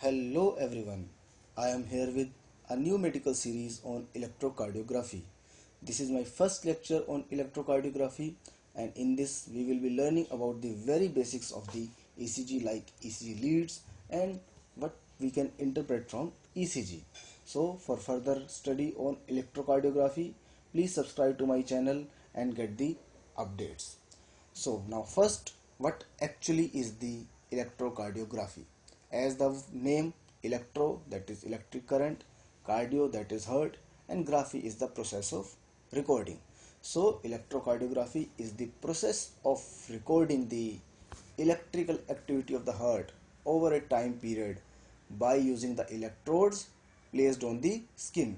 Hello everyone, I am here with a new medical series on electrocardiography. This is my first lecture on electrocardiography, and in this we will be learning about the very basics of the ECG, like ECG leads and what we can interpret from ECG. So for further study on electrocardiography, please subscribe to my channel and get the updates. So now first, what actually is the electrocardiography? As the name, electro, that is electric current, cardio, that is heart, and graphy is the process of recording. So electrocardiography is the process of recording the electrical activity of the heart over a time period by using the electrodes placed on the skin.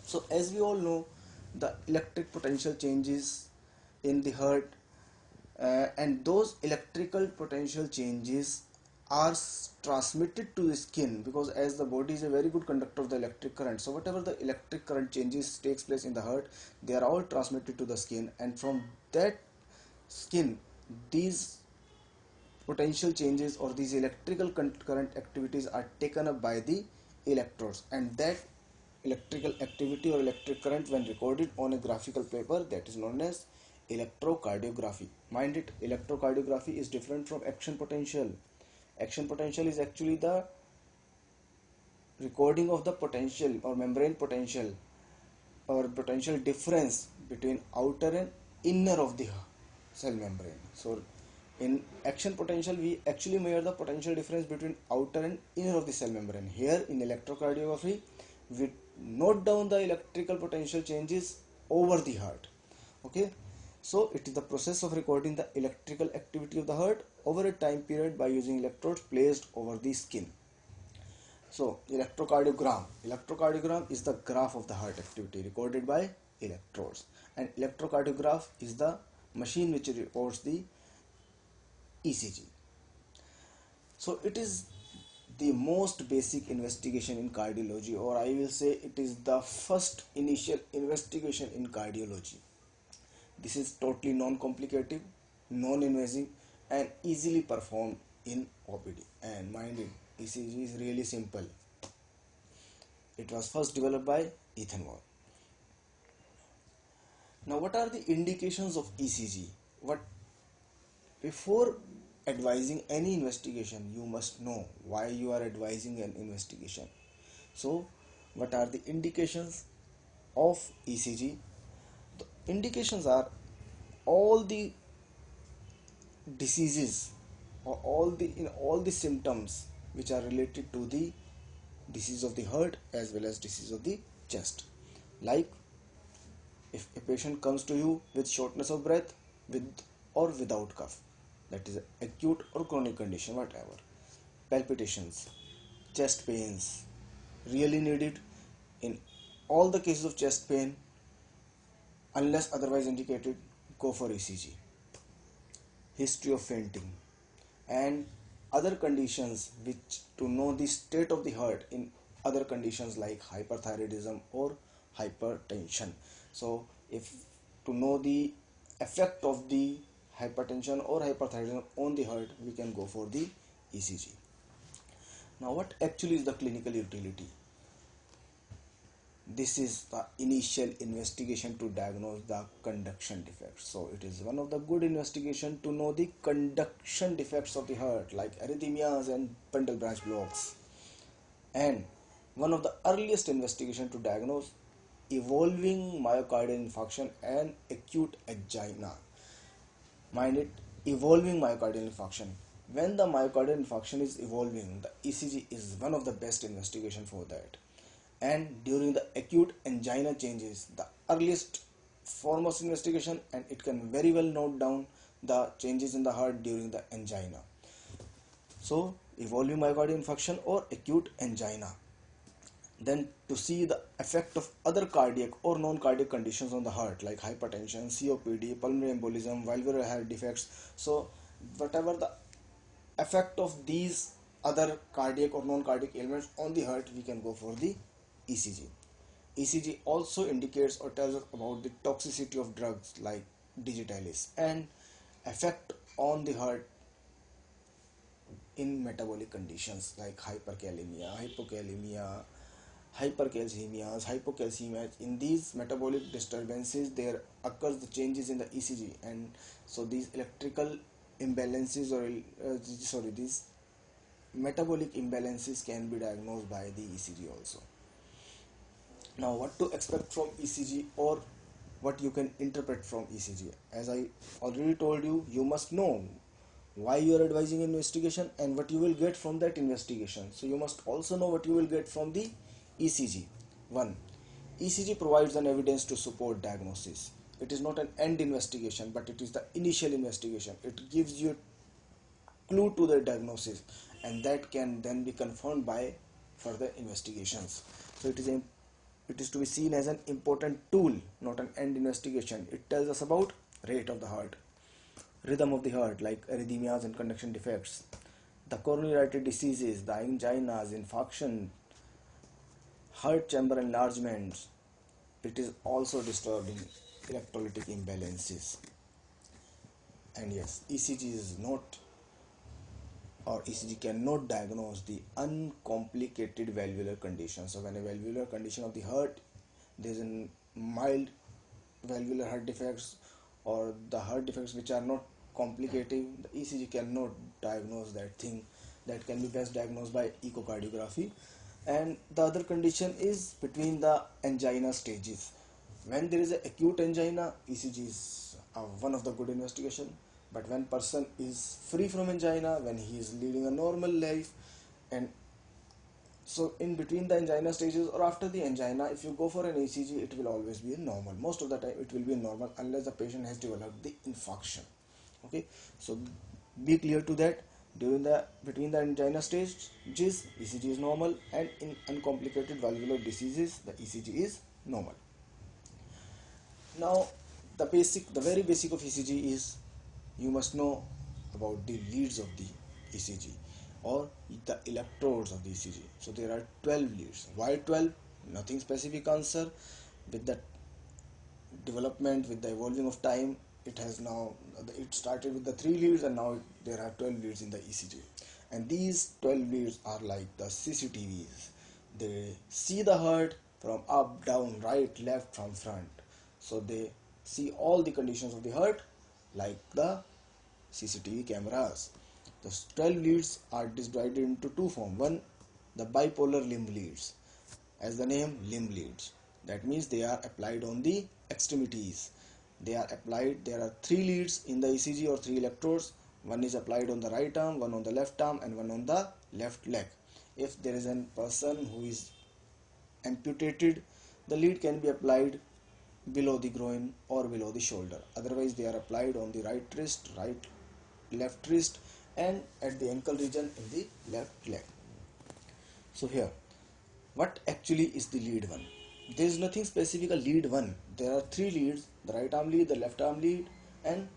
So as we all know, the electric potential changes in the heart, and those electrical potential changes are transmitted to the skin, because as the body is a very good conductor of the electric current, so whatever the electric current changes takes place in the heart, they are all transmitted to the skin, and from that skin these potential changes or these electrical current activities are taken up by the electrodes, and that electrical activity or electric current, when recorded on a graphical paper, that is known as electrocardiography. Mind it, electrocardiography is different from action potential. Action potential is actually the recording of the potential or membrane potential or potential difference between outer and inner of the cell membrane. So in action potential we actually measure the potential difference between outer and inner of the cell membrane. Here in electrocardiography we note down the electrical potential changes over the heart. Okay, so it is the process of recording the electrical activity of the heart over a time period by using electrodes placed over the skin. So electrocardiogram is the graph of the heart activity recorded by electrodes, and electrocardiograph is the machine which records the ECG. So it is the most basic investigation in cardiology, or I will say it is the first initial investigation in cardiology. This is totally non-complicated, non-invasive, and easily performed in OPD. And mind it, ECG is really simple. It was first developed by Ethan Wall. Now, what are the indications of ECG? Before advising any investigation, you must know why you are advising an investigation. So, what are the indications of ECG? The indications are all the diseases or all the symptoms which are related to the disease of the heart as well as disease of the chest. Like if a patient comes to you with shortness of breath, with or without cough, that is acute or chronic condition, whatever, palpitations, chest pains, really needed. In all the cases of chest pain, unless otherwise indicated, go for ECG. History of fainting and other conditions, which to know the state of the heart in other conditions like hyperthyroidism or hypertension. So if to know the effect of the hypertension or hyperthyroidism on the heart, we can go for the ECG. Now what actually is the clinical utility? This is the initial investigation to diagnose the conduction defects. So it is one of the good investigation to know the conduction defects of the heart, like arrhythmias and bundle branch blocks, and one of the earliest investigation to diagnose evolving myocardial infarction and acute angina. Mind it, evolving myocardial infarction. When the myocardial infarction is evolving, the ECG is one of the best investigation for that. And during the acute angina changes, the earliest foremost investigation, and it can very well note down the changes in the heart during the angina. So evolving myocardial infarction or acute angina. Then to see the effect of other cardiac or non-cardiac conditions on the heart, like hypertension, COPD, pulmonary embolism, valvular heart defects. So whatever the effect of these other cardiac or non-cardiac ailments on the heart, we can go for the ECG. ECG also indicates or tells us about the toxicity of drugs like digitalis and effect on the heart in metabolic conditions like hyperkalemia, hypokalemia, hypercalcemias, hypocalcemia. In these metabolic disturbances, there occurs the changes in the ECG, and so these electrical imbalances or these metabolic imbalances can be diagnosed by the ECG also. Now, what to expect from ECG, or what you can interpret from ECG? As I already told you, you must know why you are advising investigation and what you will get from that investigation. So you must also know what you will get from the ECG. 1. ECG provides an evidence to support diagnosis. It is not an end investigation, but it is the initial investigation. It gives you clue to the diagnosis, and that can then be confirmed by further investigations. So it is to be seen as an important tool, not an end investigation. It tells us about rate of the heart, rhythm of the heart like arrhythmias and conduction defects, the coronary artery diseases, the anginas, infarction, heart chamber enlargements. It is also disturbed in electrolytic imbalances. And yes, ECG is not, or ECG cannot diagnose the uncomplicated valvular condition. So when a valvular condition of the heart, there is a mild valvular heart defects or the heart defects which are not complicating, the ECG cannot diagnose that thing. That can be best diagnosed by echocardiography. And the other condition is between the angina stages. When there is an acute angina, ECG is one of the good investigation. But when person is free from angina, when he is leading a normal life, and so in between the angina stages or after the angina, if you go for an ECG, it will always be normal. Most of the time it will be normal unless the patient has developed the infarction. Okay, so be clear to that. Between the angina stages, ECG is normal, and in uncomplicated valvular diseases, the ECG is normal. Now, the very basic of ECG is you must know about the leads of the ECG or the electrodes of the ECG. So there are 12 leads. Why 12? Nothing specific answer. With the development, with the evolving of time, it started with the 3 leads, and now there are 12 leads in the ECG. And these 12 leads are like the CCTVs. They see the heart from up, down, right, left, from front. So they see all the conditions of the heart like the CCTV cameras. The 12 leads are divided into two forms. One, the bipolar limb leads. As the name, limb leads. That means they are applied on the extremities. There are 3 leads in the ECG, or 3 electrodes. One is applied on the right arm, one on the left arm, and one on the left leg. If there is a person who is amputated, the lead can be applied below the groin or below the shoulder. Otherwise, they are applied on the right wrist, left wrist, and at the ankle region in the left leg. So here, what actually is the lead 1? There is nothing specific a lead 1. There are 3 leads: the right arm lead, the left arm lead, and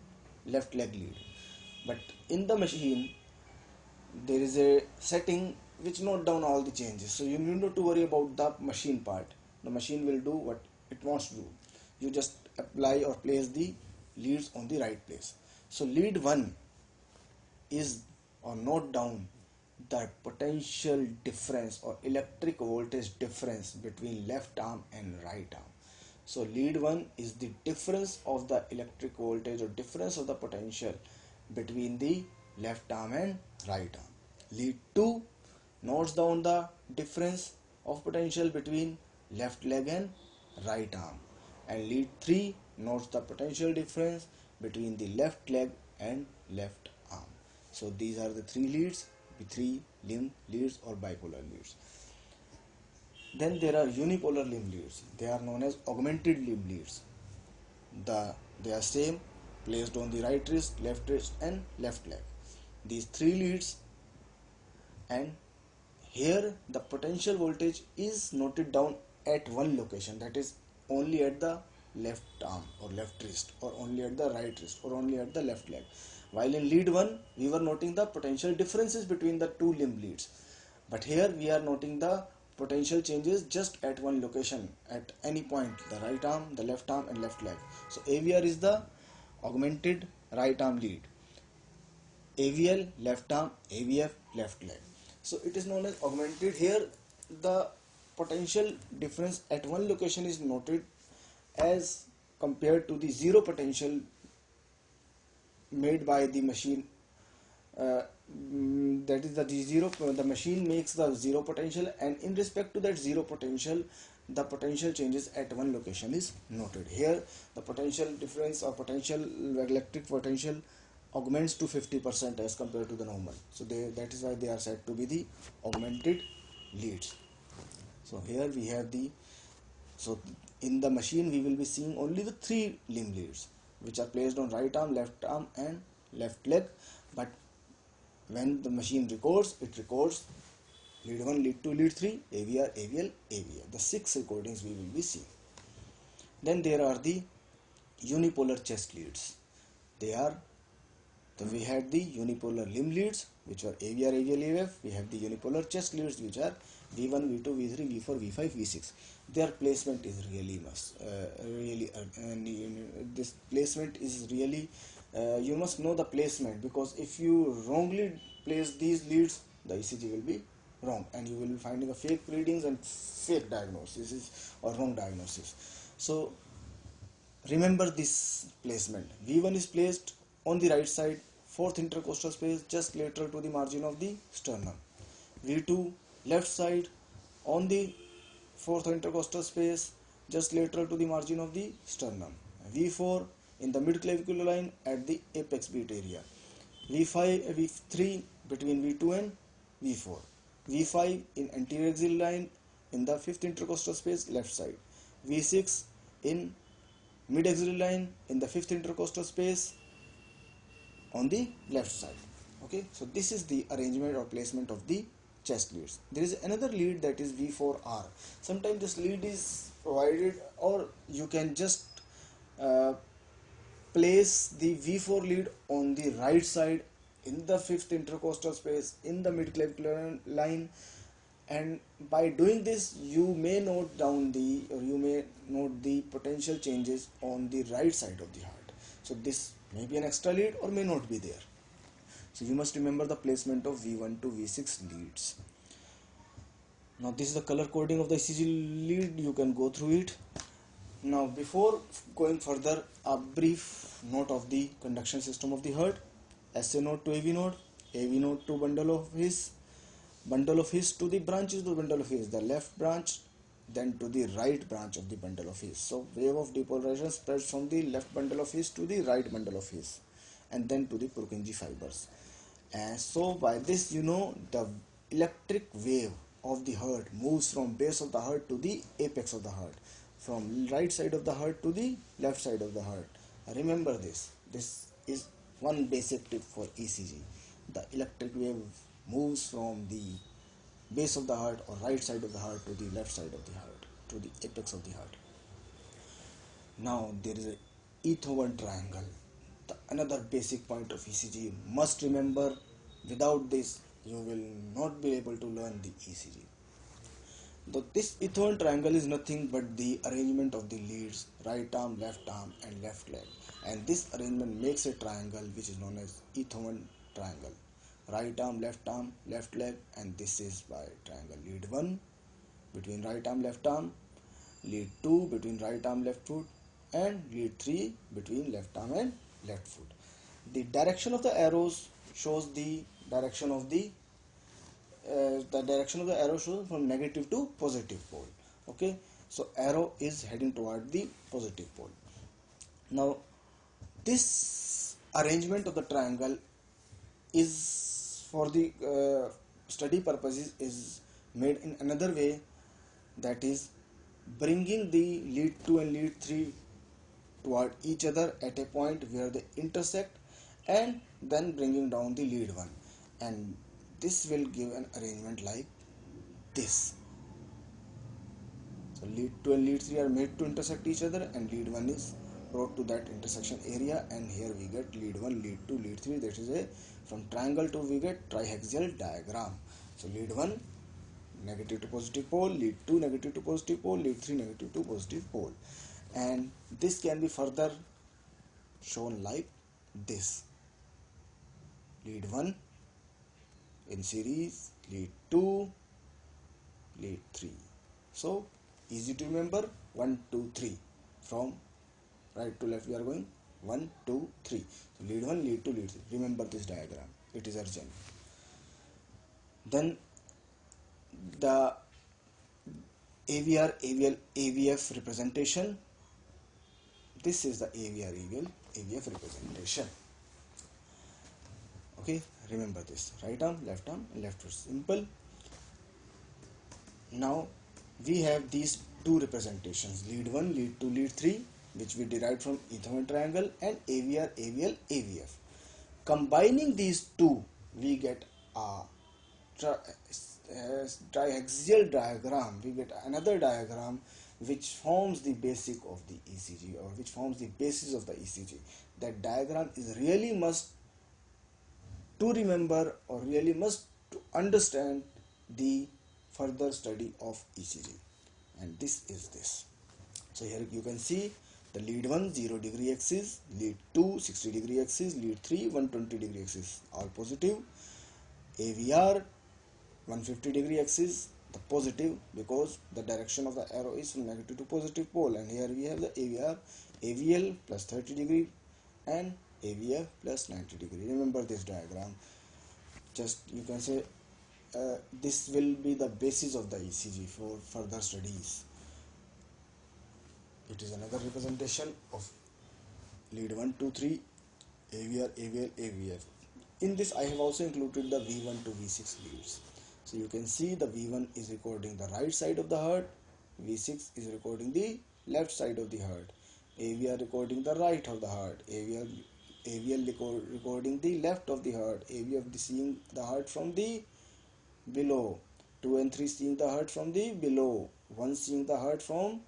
left leg lead. But in the machine, there is a setting which note down all the changes. So you need not to worry about the machine part. The machine will do what it wants to do. You just apply or place the leads on the right place. So lead 1 is, or note down the potential difference or electric voltage difference between left arm and right arm. So lead 1 is the difference of the electric voltage or difference of the potential between the left arm and right arm. Lead 2 notes down the difference of potential between left leg and right arm. And lead 3 notes the potential difference between the left leg and left arm. So these are the 3 leads, the 3 limb leads or bipolar leads. Then there are unipolar limb leads. They are known as augmented limb leads. They are same, placed on the right wrist, and left leg. These 3 leads, and here the potential voltage is noted down at one location, that is only at the left arm or left wrist, or only at the right wrist, or only at the left leg. While in lead 1 we were noting the potential differences between the 2 limb leads, but here we are noting the potential changes just at one location, at any point, the right arm, the left arm, and left leg. So AVR is the augmented right arm lead. AVL left arm, AVF left leg. So it is known as augmented. Here the potential difference at one location is noted as compared to the zero potential made by the machine. That is the machine makes the zero potential, and in respect to that zero potential, the potential changes at one location is noted. Here the potential difference or potential electric potential augments to 50% as compared to the normal. So that is why they are said to be the augmented leads. So here we have so in the machine we will be seeing only the three limb leads, which are placed on right arm and left leg. But when the machine records, it records lead 1, lead 2, lead 3, AVR, AVL, AVR. The 6 recordings we will be seeing. Then there are the unipolar chest leads. We had the unipolar limb leads, which are AVR, AVL, AVF. We have the unipolar chest leads, which are V1, V2, V3, V4, V5, V6. Their placement is really this placement is really you must know the placement, because if you wrongly place these leads, the ECG will be wrong, and you will be finding a fake readings and fake diagnosis or wrong diagnosis. So remember this placement. V1 is placed on the right side, fourth intercostal space, just lateral to the margin of the sternum. V2 left side on the fourth intercostal space, just lateral to the margin of the sternum. V4 in the mid-clavicular line at the apex beat area. V3 between V2 and V4. V5 in anterior axial line in the fifth intercostal space, left side. V6 in mid-axial line in the fifth intercostal space on the left side. Okay, so this is the arrangement or placement of the chest leads. There is another lead, that is V4R. Sometimes this lead is provided, or you can just place the V4 lead on the right side in the fifth intercostal space in the midclavicular line, and by doing this you may note the potential changes on the right side of the heart. So this may be an extra lead or may not be there. So you must remember the placement of V1 to V6 leads. Now this is the color coding of the ECG lead. You can go through it. Now before going further, a brief note of the conduction system of the heart. SA node to AV node to bundle of his to the branches to the bundle of his, the left branch then to the right branch of the bundle of his. So wave of depolarization spreads from the left bundle of his to the right bundle of his, and then to the Purkinje fibers. And so by this the electric wave of the heart moves from base of the heart to the apex of the heart, from right side of the heart to the left side of the heart. Remember this is one basic tip for ECG. The electric wave moves from the base of the heart or right side of the heart to the left side of the heart, to the apex of the heart. Now there is a Eth1 triangle, another basic point of ECG. Must remember, without this you will not be able to learn the ECG. This Eth1 triangle is nothing but the arrangement of the leads, right arm, and left leg, and this arrangement makes a triangle which is known as Eth1 triangle. Right arm, left leg, and this is by triangle lead 1 between right arm, lead 2 between right arm, left foot, and lead 3 between left arm and left foot. The direction of the arrows shows the direction of the arrow shows from negative to positive pole. Okay, so arrow is heading toward the positive pole. Now this arrangement of the triangle is for the study purposes is made in another way, that is bringing the lead 2 and lead 3 toward each other at a point where they intersect, and then bringing down the lead 1, and this will give an arrangement like this. So lead 2 and lead 3 are made to intersect each other, and lead 1 is brought to that intersection area, and here we get lead 1, lead 2, lead 3. That is a from triangle to we get triaxial diagram. So lead 1 negative to positive pole, lead 2 negative to positive pole, lead 3 negative to positive pole, and this can be further shown like this. lead 1 in series, lead 2, lead 3. So easy to remember, 1, 2, 3. From right to left we are going 1, 2, 3. So lead 1, lead 2, lead 3. Remember this diagram, it is urgent. Then the AVR, AVL, AVF representation. This is the AVR, AVL, AVF representation. Okay, remember this. Right arm, and left wrist. Simple. Now we have these two representations, lead 1, lead 2, lead 3, which we derived from Ethernet triangle, and AVR, AVL, AVF. Combining these two, we get a triaxial diagram. We get another diagram which forms the basic of the ECG, or which forms the basis of the ECG. That diagram is really must to remember, or really must to understand the further study of ECG. And this is this. So here you can see the lead 1 0 degree axis, lead 2 60 degree axis, lead 3 120 degree axis, all positive. AVR 150 degree axis, the positive, because the direction of the arrow is from negative to positive pole. And here we have the AVR, AVL plus 30 degree and AVF plus 90 degree. Remember this diagram. Just you can say this will be the basis of the ECG for further studies. It is another representation of lead 1, 2, 3, AVR, AVL, AVF. In this I have also included the V1 to V6 leads. So you can see the V1 is recording the right side of the heart, V6 is recording the left side of the heart, AVR recording the right of the heart, AVL recording the left of the heart, AVF seeing the heart from the below, 2 and 3 seeing the heart from the below, 1 seeing the heart from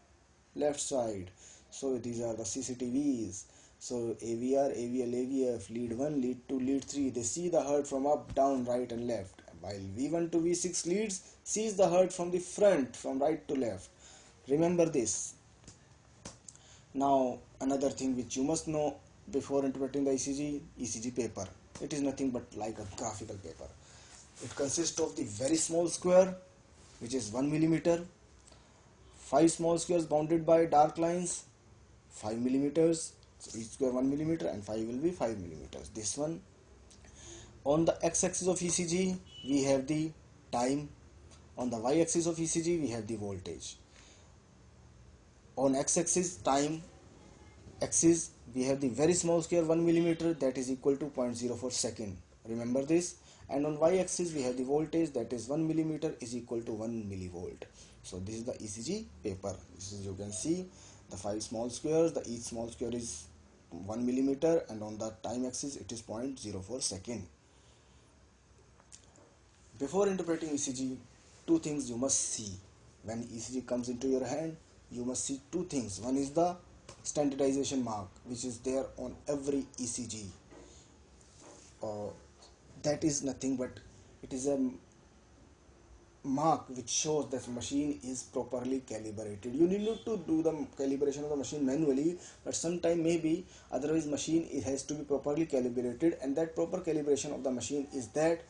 left side. So these are the CCTVs. So AVR, AVL, AVF, lead 1, lead 2, lead 3, they see the heart from up, down, right and left, while V1 to V6 leads sees the heart from the front, from right to left. Remember this. Now another thing which you must know before interpreting the ECG paper. It is nothing but like a graphical paper. It consists of the very small square, which is 1 millimeter, 5 small squares bounded by dark lines, 5 millimeters. So each square 1 millimeter and 5 will be 5 millimeters. This one. On the x-axis of ECG we have the time. On the y-axis of ECG we have the voltage. On x-axis time axis we have the very small square 1 millimeter, that is equal to 0.04 second. Remember this. And on y-axis we have the voltage, that is 1 millimeter is equal to 1 millivolt. So this is the ECG paper. This is, you can see the 5 small squares, each small square is 1 millimeter, and on the time axis it is 0.04 second. Before interpreting ECG, two things you must see. When ECG comes into your hand, you must see two things. One is the standardization mark, which is there on every ECG. That is nothing but it is a mark which shows that machine is properly calibrated. You need not to do the calibration of the machine manually, but sometime maybe otherwise machine it has to be properly calibrated, and that proper calibration of the machine is that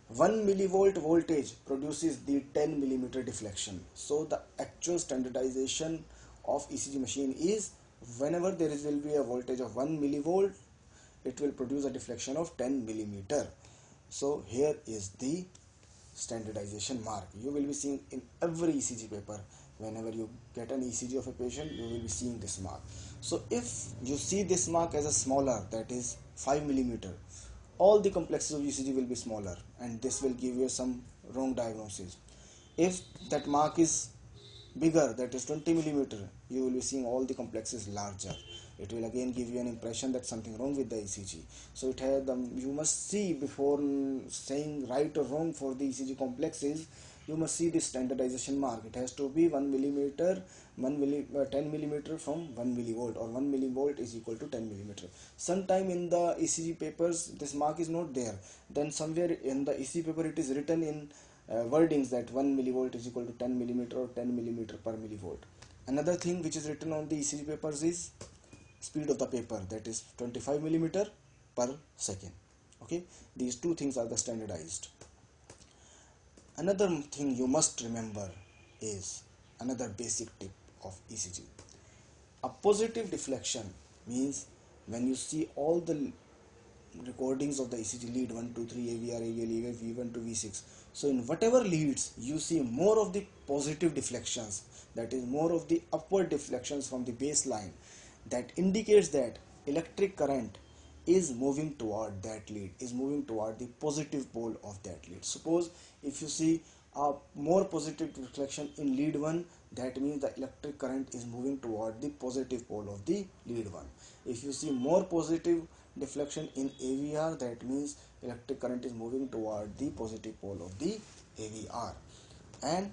1 millivolt voltage produces the 10 millimeter deflection. So the actual standardization of ECG machine is whenever there will be a voltage of 1 millivolt, it will produce a deflection of 10 millimeter. So here is the standardization mark. You will be seeing in every ECG paper. Whenever you get an ECG of a patient, you will be seeing this mark. So if you see this mark as a smaller, that is 5 millimeter, all the complexes of ECG will be smaller, and this will give you some wrong diagnosis. If that mark is bigger, that is 20 millimeter, you will be seeing all the complexes larger. It will again give you an impression that something wrong with the ECG. So it has you must see, before saying right or wrong for the ECG complexes, you must see the standardization mark. It has to be 1 millimeter, 10 millimeter from 1 millivolt, or 1 millivolt is equal to 10 millimeter. Sometime in the ECG papers this mark is not there. Then somewhere in the ECG paper it is written in wordings that 1 millivolt is equal to 10 millimeter or 10 millimeter per millivolt. Another thing which is written on the ECG papers is speed of the paper, that is 25 millimeter per second. Okay, these two things are the standardized. Another thing you must remember is another basic tip of ECG. A positive deflection means when you see all the recordings of the ECG lead 1, 2, 3, AVR, AVL, AVF, V1 to V6. So in whatever leads you see more of the positive deflections, that is more of the upward deflections from the baseline, that indicates that electric current is moving toward that lead, is moving toward the positive pole of that lead. Suppose if you see a more positive deflection in lead 1, that means the electric current is moving toward the positive pole of the lead 1. If you see more positive deflection in AVR, that means electric current is moving toward the positive pole of the AVR. And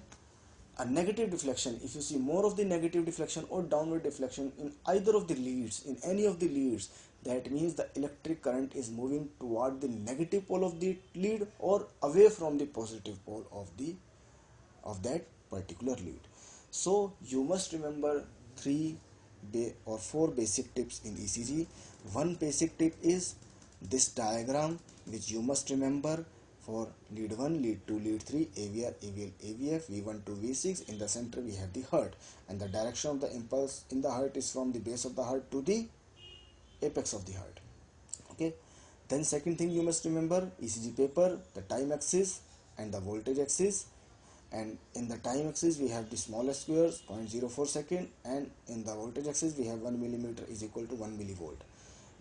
a negative deflection, if you see more of the negative deflection or downward deflection in either of the leads, in any of the leads, that means the electric current is moving toward the negative pole of the lead or away from the positive pole of that particular lead. So you must remember four basic tips in ECG. One basic tip is this diagram, which you must remember for lead 1, lead 2, lead 3, AVR, AVL, AVF, V1 to V6. In the center we have the heart, and the direction of the impulse in the heart is from the base of the heart to the apex of the heart. Okay. Then second thing you must remember, ECG paper, the time axis and the voltage axis. And in the time axis we have the smallest squares 0.04 second, and in the voltage axis we have 1 millimeter is equal to 1 millivolt.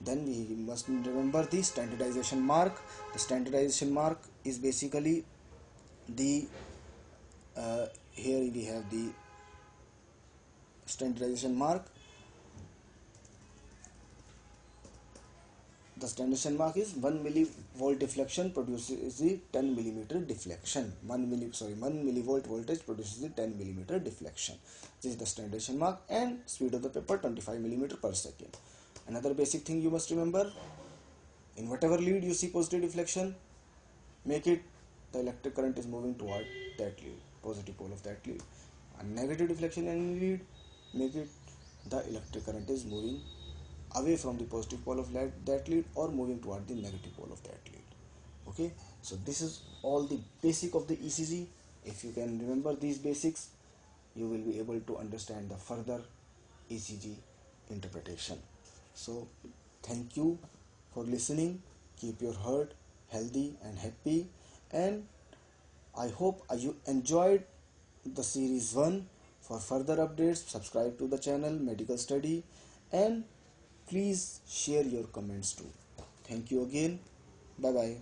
Then we must remember the standardization mark. The standardization mark is basically the here we have the standardization mark. The standardization mark is 1 millivolt deflection produces the 10 millimeter deflection. 1 millivolt voltage produces the 10 millimeter deflection. This is the standardization mark. And speed of the paper 25 millimeter per second. Another basic thing you must remember, in whatever lead you see positive deflection, make it the electric current is moving toward that lead, positive pole of that lead. A negative deflection in any lead, make it the electric current is moving away from the positive pole of that lead or moving toward the negative pole of that lead. Okay, so this is all the basic of the ECG. If you can remember these basics, you will be able to understand the further ECG interpretation. So thank you for listening. Keep your heart healthy and happy, and I hope you enjoyed the series 1. For further updates, subscribe to the channel Medical Study, and please share your comments too. Thank you again. Bye bye.